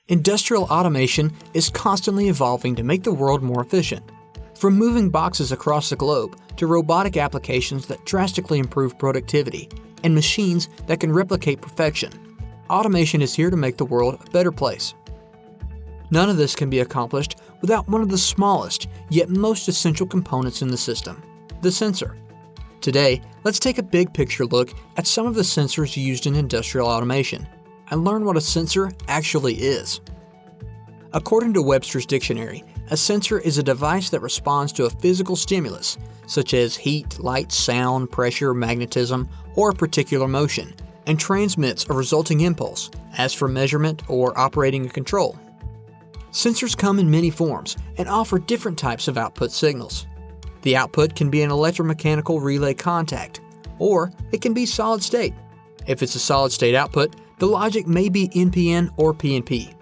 Industrial automation is constantly evolving to make the world more efficient. From moving boxes across the globe to robotic applications that drastically improve productivity and machines that can replicate perfection, automation is here to make the world a better place. None of this can be accomplished without one of the smallest yet most essential components in the system, the sensor. Today, let's take a big picture look at some of the sensors used in industrial automation and learn what a sensor actually is. According to Webster's Dictionary, a sensor is a device that responds to a physical stimulus, such as heat, light, sound, pressure, magnetism, or a particular motion, and transmits a resulting impulse, as for measurement or operating a control. Sensors come in many forms and offer different types of output signals. The output can be an electromechanical relay contact, or it can be solid state. If it's a solid state output, the logic may be NPN or PNP.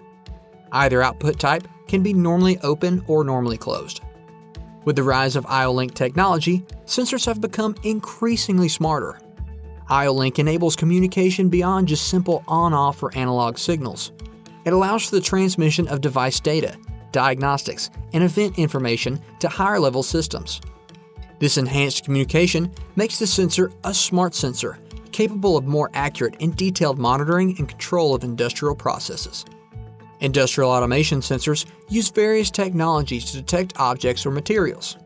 Either output type can be normally open or normally closed. With the rise of IO-Link technology, sensors have become increasingly smarter. IO-Link enables communication beyond just simple on-off or analog signals. It allows for the transmission of device data, diagnostics, and event information to higher-level systems. This enhanced communication makes the sensor a smart sensor, capable of more accurate and detailed monitoring and control of industrial processes. Industrial automation sensors use various technologies to detect objects or materials.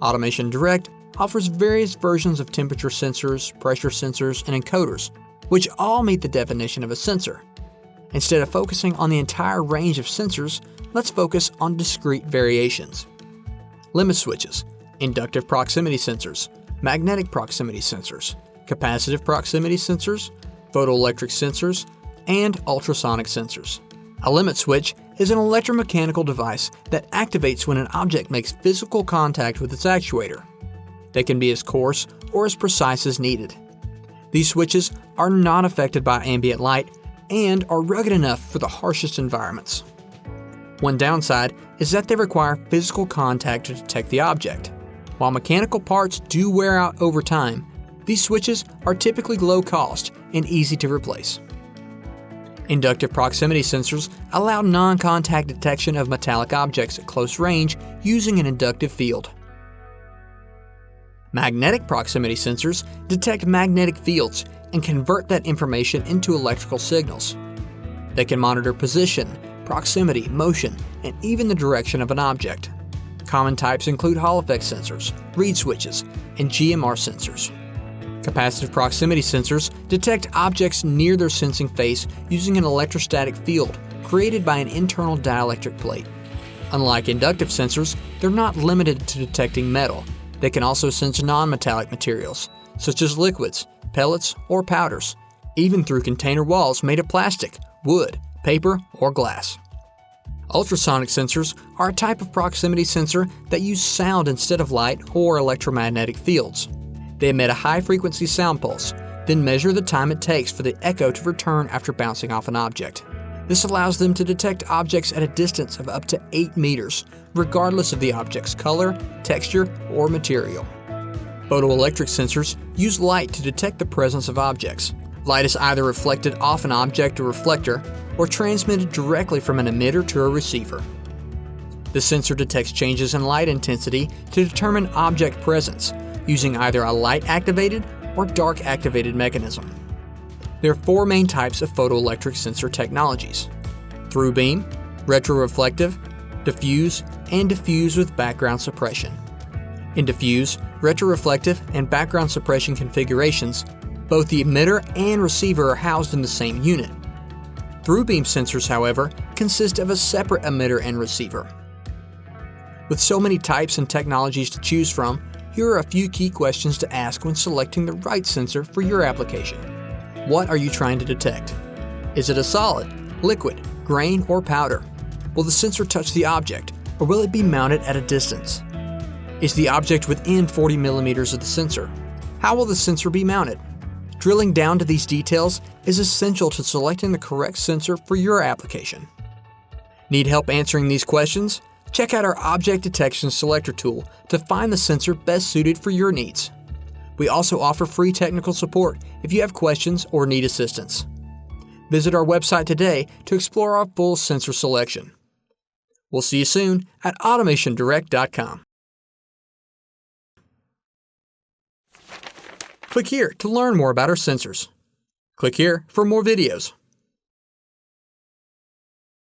AutomationDirect offers various versions of temperature sensors, pressure sensors, and encoders, which all meet the definition of a sensor. Instead of focusing on the entire range of sensors, let's focus on discrete variations. Limit switches, inductive proximity sensors, magnetic proximity sensors, capacitive proximity sensors, photoelectric sensors, and ultrasonic sensors. A limit switch is an electromechanical device that activates when an object makes physical contact with its actuator. They can be as coarse or as precise as needed. These switches are not affected by ambient light and are rugged enough for the harshest environments. One downside is that they require physical contact to detect the object. While mechanical parts do wear out over time, these switches are typically low cost and easy to replace. Inductive proximity sensors allow non-contact detection of metallic objects at close range using an inductive field. Magnetic proximity sensors detect magnetic fields and convert that information into electrical signals. They can monitor position, proximity, motion, and even the direction of an object. Common types include Hall effect sensors, reed switches, and GMR sensors. Capacitive proximity sensors detect objects near their sensing face using an electrostatic field created by an internal dielectric plate. Unlike inductive sensors, they're not limited to detecting metal. They can also sense non-metallic materials, such as liquids, pellets, or powders, even through container walls made of plastic, wood, paper, or glass. Ultrasonic sensors are a type of proximity sensor that use sound instead of light or electromagnetic fields. They emit a high-frequency sound pulse, then measure the time it takes for the echo to return after bouncing off an object. This allows them to detect objects at a distance of up to 8 meters, regardless of the object's color, texture, or material. Photoelectric sensors use light to detect the presence of objects. Light is either reflected off an object or reflector, or transmitted directly from an emitter to a receiver. The sensor detects changes in light intensity to determine object presence, using either a light-activated or dark-activated mechanism. There are 4 main types of photoelectric sensor technologies: through beam, retroreflective, diffuse, and diffuse with background suppression. In diffuse, retroreflective, and background suppression configurations, both the emitter and receiver are housed in the same unit. Through beam sensors, however, consist of a separate emitter and receiver. With so many types and technologies to choose from, here are a few key questions to ask when selecting the right sensor for your application. What are you trying to detect? Is it a solid, liquid, grain, or powder? Will the sensor touch the object, or will it be mounted at a distance? Is the object within 40 millimeters of the sensor? How will the sensor be mounted? Drilling down to these details is essential to selecting the correct sensor for your application. Need help answering these questions? Check out our Object Detection Selector tool to find the sensor best suited for your needs. We also offer free technical support if you have questions or need assistance. Visit our website today to explore our full sensor selection. We'll see you soon at AutomationDirect.com. Click here to learn more about our sensors. Click here for more videos.